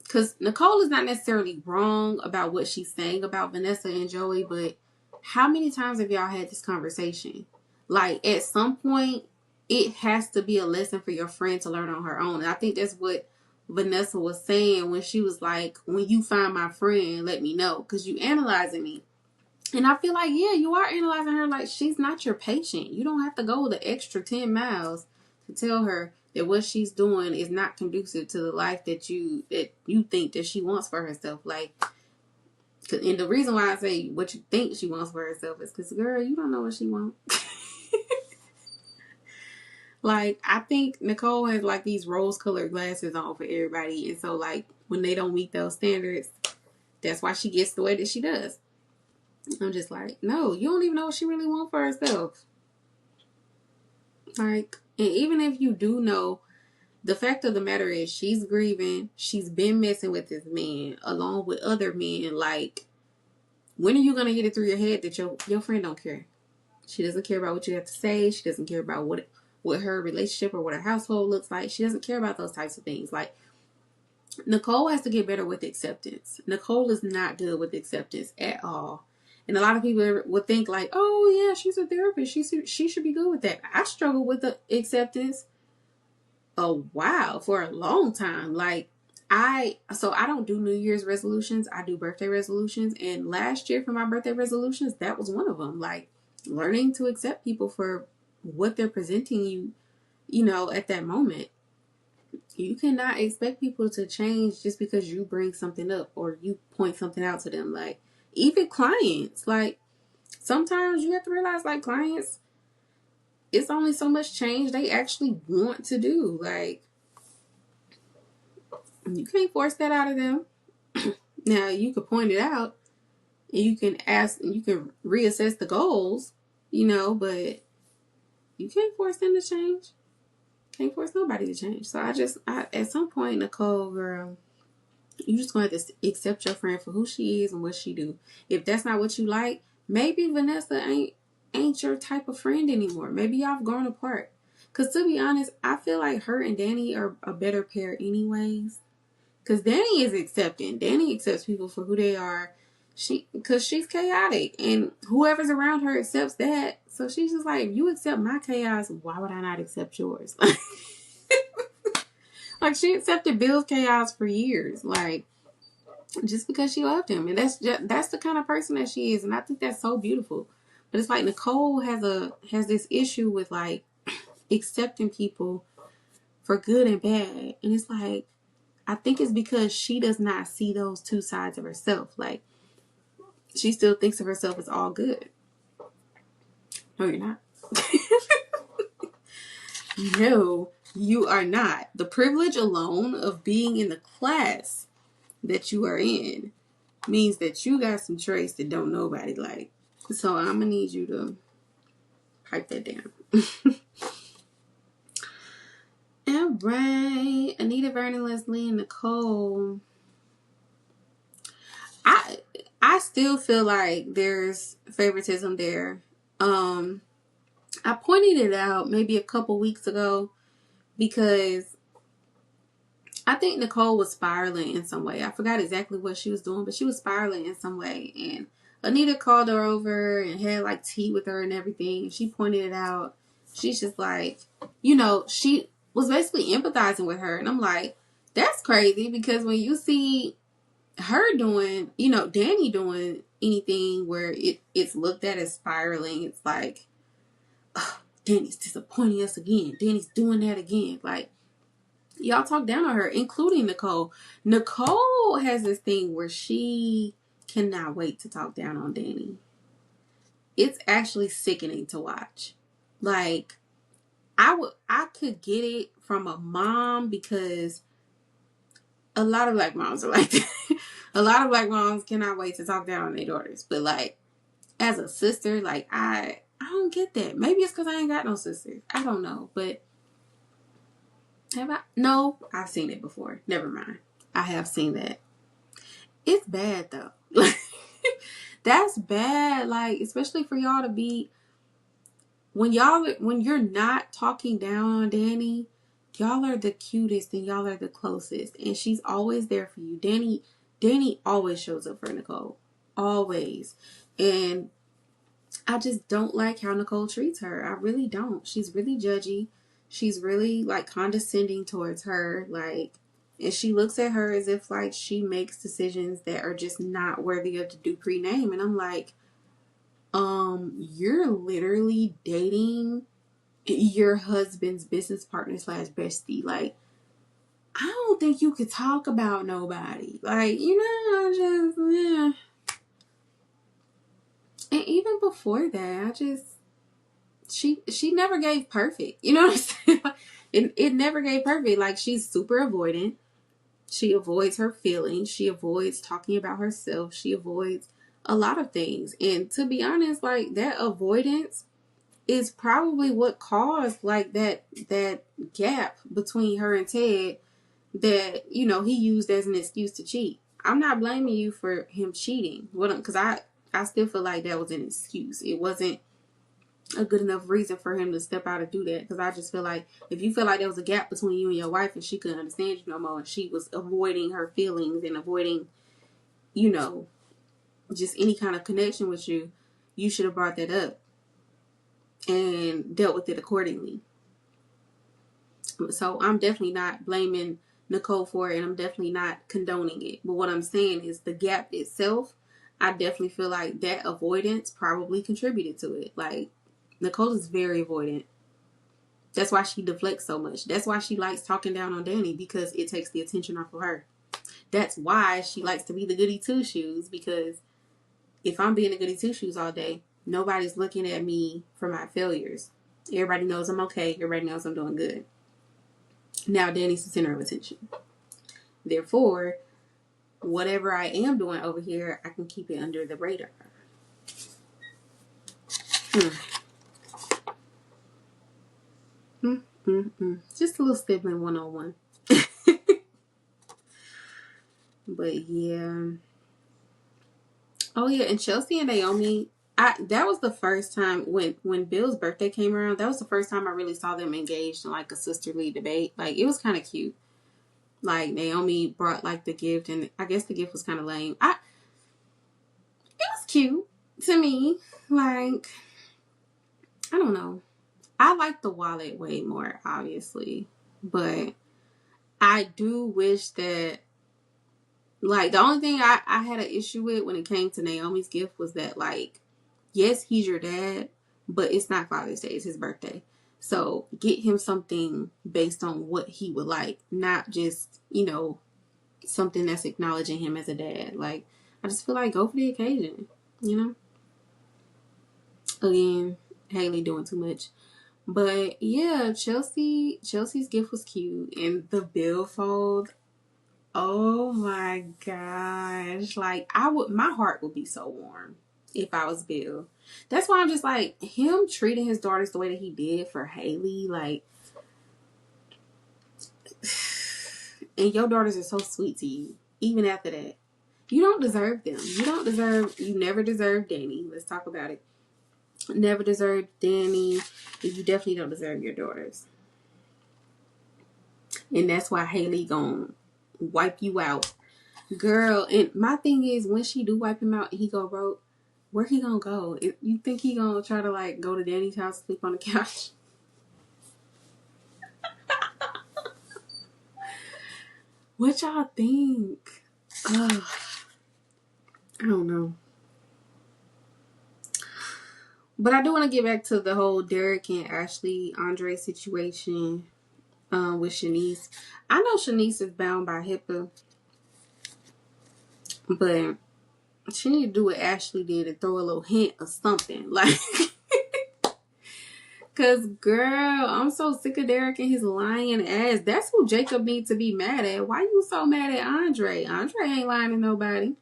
Because Nicole is not necessarily wrong about what she's saying about Vanessa and Joey, but how many times have y'all had this conversation? Like, at some point, it has to be a lesson for your friend to learn on her own. And I think that's what Vanessa was saying when she was like, when you find my friend, let me know. Because you analyzing me. And I feel like, yeah, you are analyzing her like she's not your patient. You don't have to go the extra 10 miles to tell her that what she's doing is not conducive to the life that you think that she wants for herself. Like, and the reason why I say what you think she wants for herself is because, girl, you don't know what she wants. Like, I think Nicole has like these rose-colored glasses on for everybody. And so, like, when they don't meet those standards, that's why she gets the way that she does. I'm just like, no, you don't even know what she really wants for herself. Like, and even if you do know, the fact of the matter is she's grieving. She's been messing with this man along with other men. Like, when are you going to get it through your head that your friend don't care? She doesn't care about what you have to say. She doesn't care about what her relationship or what her household looks like. She doesn't care about those types of things. Like, Nicole has to get better with acceptance. Nicole is not good with acceptance at all. And a lot of people would think like, oh yeah, she's a therapist. She should be good with that. I struggled with the acceptance for a long time. Like, I don't do New Year's resolutions. I do birthday resolutions. And last year for my birthday resolutions, that was one of them. Like, learning to accept people for what they're presenting you, you know, at that moment. You cannot expect people to change just because you bring something up or you point something out to them. Like, even clients, like, sometimes you have to realize, like, clients, it's only so much change they actually want to do. Like, you can't force that out of them. Now, you could point it out and you can ask and you can reassess the goals, you know, but you can't force them to change. Can't force nobody to change. So I at some point, Nicole, girl, you just gonna have to accept your friend for who she is and what she do. If that's not what you like, maybe Vanessa ain't your type of friend anymore. Maybe y'all have grown apart. Cause to be honest, I feel like her and Danny are a better pair anyways. Cause Danny is accepting. Danny accepts people for who they are. Cause she's chaotic, and whoever's around her accepts that. So she's just like, if you accept my chaos, why would I not accept yours? Like, she accepted Bill's chaos for years. Like, just because she loved him, and that's the kind of person that she is, and I think that's so beautiful. But it's like Nicole has this issue with, like, accepting people for good and bad, and it's like, I think it's because she does not see those two sides of herself. Like, she still thinks of herself as all good. No, you're not. No, you are not. The privilege alone of being in the class that you are in means that you got some traits that don't nobody like. So I'm gonna need you to pipe that down. All right, Anita, Vernon, Leslie, and Nicole. I still feel like there's favoritism there. I pointed it out maybe a couple weeks ago because I think Nicole was spiraling in some way. I forgot exactly what she was doing, but she was spiraling in some way. And Anita called her over and had like tea with her and everything. She pointed it out. She's just like, you know, she was basically empathizing with her. And I'm like, that's crazy, because when you see her doing, you know, Danny doing anything where it's looked at as spiraling, it's like, oh, Danny's disappointing us again. Danny's doing that again. Like, y'all talk down on her, including Nicole. Nicole has this thing where she cannot wait to talk down on Danny. It's actually sickening to watch. Like, I could get it from a mom, because a lot of black moms are like that. A lot of black moms cannot wait to talk down on their daughters. But, like, as a sister, like, I don't get that. Maybe it's because I ain't got no sisters. I don't know. But have I? No, I've seen it before. Never mind. I have seen that. It's bad, though. That's bad. Like, especially for y'all to be, when you're not talking down on Danny, y'all are the cutest and y'all are the closest, and she's always there for you. Danny always shows up for Nicole. Always. And I just don't like how Nicole treats her. I really don't. She's really judgy. She's really, like, condescending towards her. Like, and she looks at her as if, like, she makes decisions that are just not worthy of the Dupree name. And I'm like, you're literally dating your husband's business partner / bestie. Like, I don't think you could talk about nobody. Like, you know, yeah. And even before that, she never gave perfect. You know what I'm saying? It never gave perfect. Like, she's super avoidant. She avoids her feelings. She avoids talking about herself. She avoids a lot of things. And to be honest, like, that avoidance is probably what caused, like, that gap between her and Ted that, you know, he used as an excuse to cheat. I'm not blaming you for him cheating. Because I still feel like that was an excuse. It wasn't a good enough reason for him to step out and do that. Because I just feel like if you feel like there was a gap between you and your wife and she couldn't understand you no more, and she was avoiding her feelings and avoiding, you know, just any kind of connection with you, you should have brought that up and dealt with it accordingly. So I'm definitely not blaming Nicole for it, and I'm definitely not condoning it. But what I'm saying is the gap itself, I definitely feel like that avoidance probably contributed to it. Like, Nicole is very avoidant. That's why she deflects so much. That's why she likes talking down on Danny, because it takes the attention off of her. That's why she likes to be the goody two shoes, because if I'm being a goody two shoes all day, nobody's looking at me for my failures. Everybody knows I'm okay. Everybody knows I'm doing good. Now Danny's the center of attention. Therefore, whatever I am doing over here, I can keep it under the radar. Just a little sibling 101. But yeah. Oh yeah, and Chelsea and Naomi, that was the first time when Bill's birthday came around. That was the first time I really saw them engaged in like a sisterly debate. Like, it was kind of cute. Like, Naomi brought like the gift, and I guess the gift was kind of lame. It was cute to me. Like, I don't know. I like the wallet way more, obviously, but I do wish that, like, the only thing I had an issue with when it came to Naomi's gift was that, like, yes, he's your dad, but it's not Father's Day, it's his birthday. So get him something based on what he would like, not just, something that's acknowledging him as a dad. Like, I just feel like go for the occasion, Again, Haley doing too much. But yeah, Chelsea's gift was cute, and the billfold. Oh my gosh! Like, my heart would be so warm if I was Bill. That's why I'm just like, him treating his daughters the way that he did for Haley, like, and your daughters are so sweet to you. Even after that, you don't deserve them. You never deserved Danny. Let's talk about it. Never deserved Danny. You definitely don't deserve your daughters. And that's why Haley gonna wipe you out. Girl, and my thing is, when she do wipe him out, he go broke, where he gonna go? You think he gonna try to, like, go to Danny's house, sleep on the couch? What y'all think? Ugh. I don't know. But I do want to get back to the whole Derek and Ashley Andre situation with Shanice. I know Shanice is bound by HIPAA, but she need to do what Ashley did and throw a little hint or something. Like, because, girl, I'm so sick of Derek and his lying ass. That's who Jacob needs to be mad at. Why you so mad at Andre? Andre ain't lying to nobody.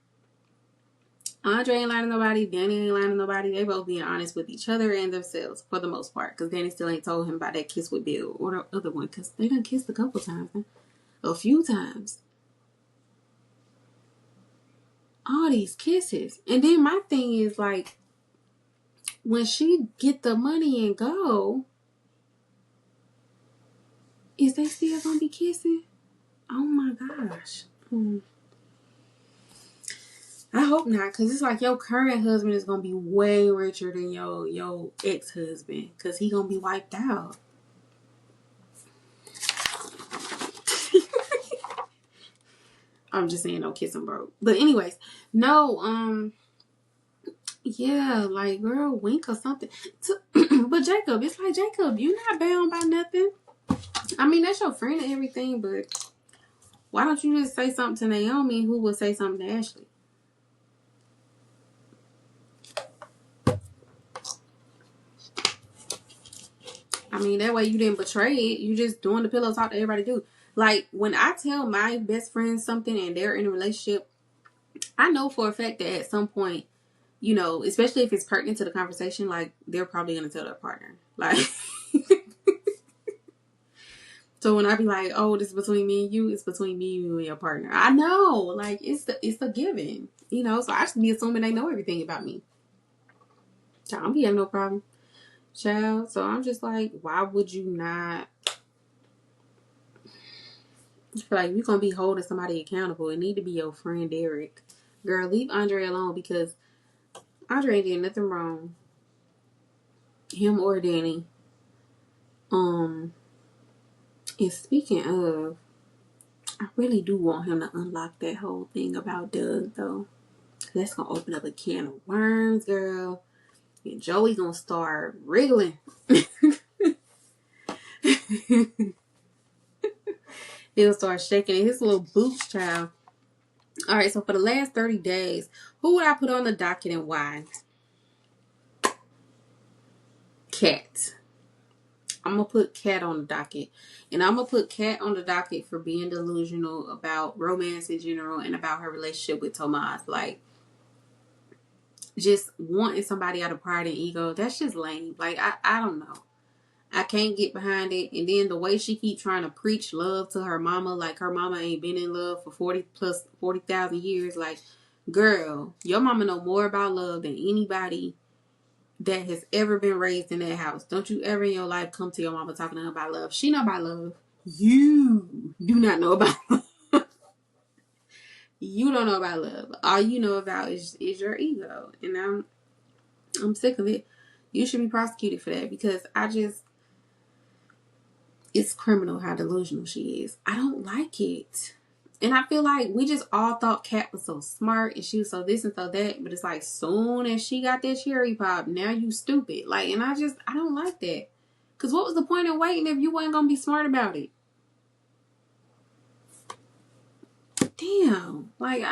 Andre ain't lying to nobody. Danny ain't lying to nobody. They both being honest with each other and themselves for the most part. Because Danny still ain't told him about that kiss with Bill or the other one. Because they done kissed a couple times. A few times. All these kisses. And then my thing is, like, when she get the money and go, is they still gonna be kissing? Oh my gosh. I hope not, because it's like your current husband is going to be way richer than your ex-husband, because he going to be wiped out. I'm just saying, don't kiss him, bro. But anyways, no, yeah, like, girl, wink or something. But Jacob, it's like, Jacob, you're not bound by nothing. I mean, that's your friend and everything, but why don't you just say something to Naomi, who will say something to Ashley? I mean, that way you didn't betray it. You just doing the pillow talk that everybody do. Like, when I tell my best friend something and they're in a relationship, I know for a fact that at some point, especially if it's pertinent to the conversation, like, they're probably going to tell their partner. Like, so when I be like, oh, this is between me and you, it's between me, you, and your partner. I know. Like, it's the given. So I should be assuming they know everything about me. I don't be having no problem. Child. So I'm just like, why would you not? I feel like you're going to be holding somebody accountable. It need to be your friend Derek. Girl, leave Andre alone, because Andre ain't did nothing wrong. Him or Danny. And speaking of, I really do want him to unlock that whole thing about Doug, though. That's going to open up a can of worms, girl. And Joey going to start wriggling. He'll start shaking in his little boots, child. All right, so for the last 30 days, who would I put on the docket and why? Cat. I'm going to put Cat on the docket. And I'm going to put Cat on the docket for being delusional about romance in general and about her relationship with Tomas. Like, just wanting somebody out of pride and ego, that's just lame. Like, I don't know. I can't get behind it. And then the way she keep trying to preach love to her mama, like her mama ain't been in love for 40,000 years. Like, girl, your mama know more about love than anybody that has ever been raised in that house. Don't you ever in your life come to your mama talking to her about love. She know about love. You do not know about love. You don't know about love. All you know about is your ego. And I'm sick of it. You should be prosecuted for that because it's criminal how delusional she is. I don't like it. And I feel like we just all thought Kat was so smart and she was so this and so that. But it's like soon as she got that cherry pop, now you stupid. Like, and I don't like that. Because what was the point of waiting if you wasn't going to be smart about it? Damn. Like,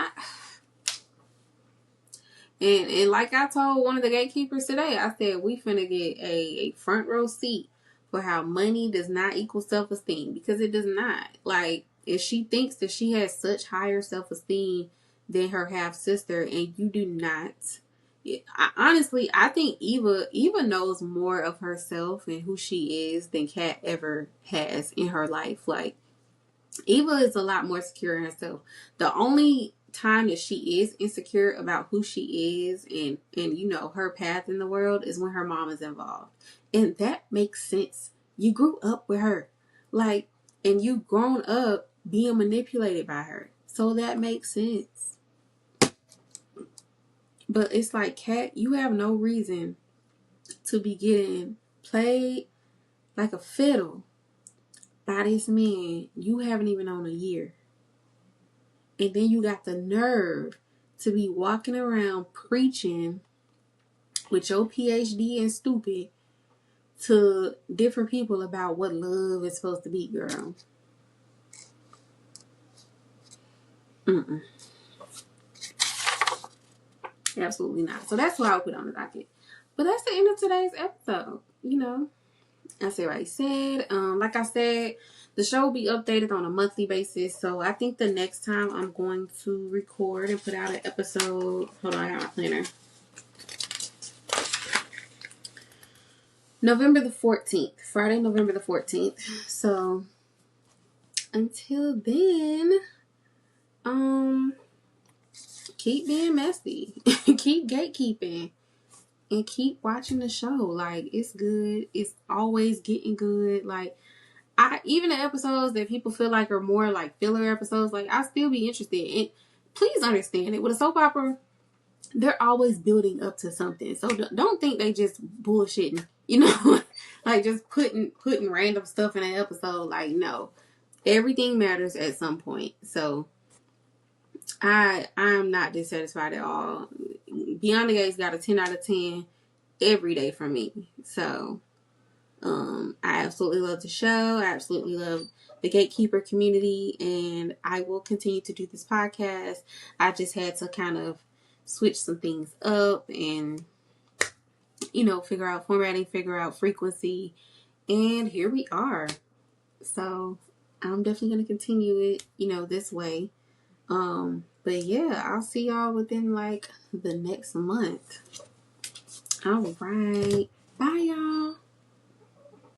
And like I told one of the gatekeepers today, I said we finna get a front row seat for how money does not equal self-esteem, because it does not. Like, if she thinks that she has such higher self-esteem than her half-sister and you do not, honestly, I think Eva knows more of herself and who she is than Kat ever has in her life. Like, Eva is a lot more secure in herself. The only time that she is insecure about who she is and you know her path in the world is when her mom is involved. And that makes sense. You grew up with her. Like, and you grown up being manipulated by her. So that makes sense. But it's like, Kat, you have no reason to be getting played like a fiddle by this man you haven't even known a year. And then you got the nerve to be walking around preaching with your PhD and stupid to different people about what love is supposed to be, girl. Mm-mm. Absolutely not. So that's what I'll put on the docket. But that's the end of today's episode. You know, I said what I said. Like I said, the show will be updated on a monthly basis. So I think the next time I'm going to record and put out an episode. Hold on, I got my planner. November the 14th. Friday, November the 14th. So until then, keep being messy. Keep gatekeeping. And keep watching the show. Like, it's good. It's always getting good. Like, even the episodes that people feel like are more like filler episodes, like, I still be interested. And please understand it. With a soap opera, they're always building up to something. So don't think they just bullshitting. You know, like just putting random stuff in an episode. Like, no, everything matters at some point. So I'm not dissatisfied at all. Beyond the Gates got a 10 out of 10 every day from me. So I absolutely love the show. I absolutely love the Gatekeeper community, and I will continue to do this podcast. I just had to kind of switch some things up and, you know, figure out formatting, figure out frequency, and here we are. So I'm definitely going to continue it, you know, this way. But yeah, I'll see y'all within like the next month. All right. Bye, y'all.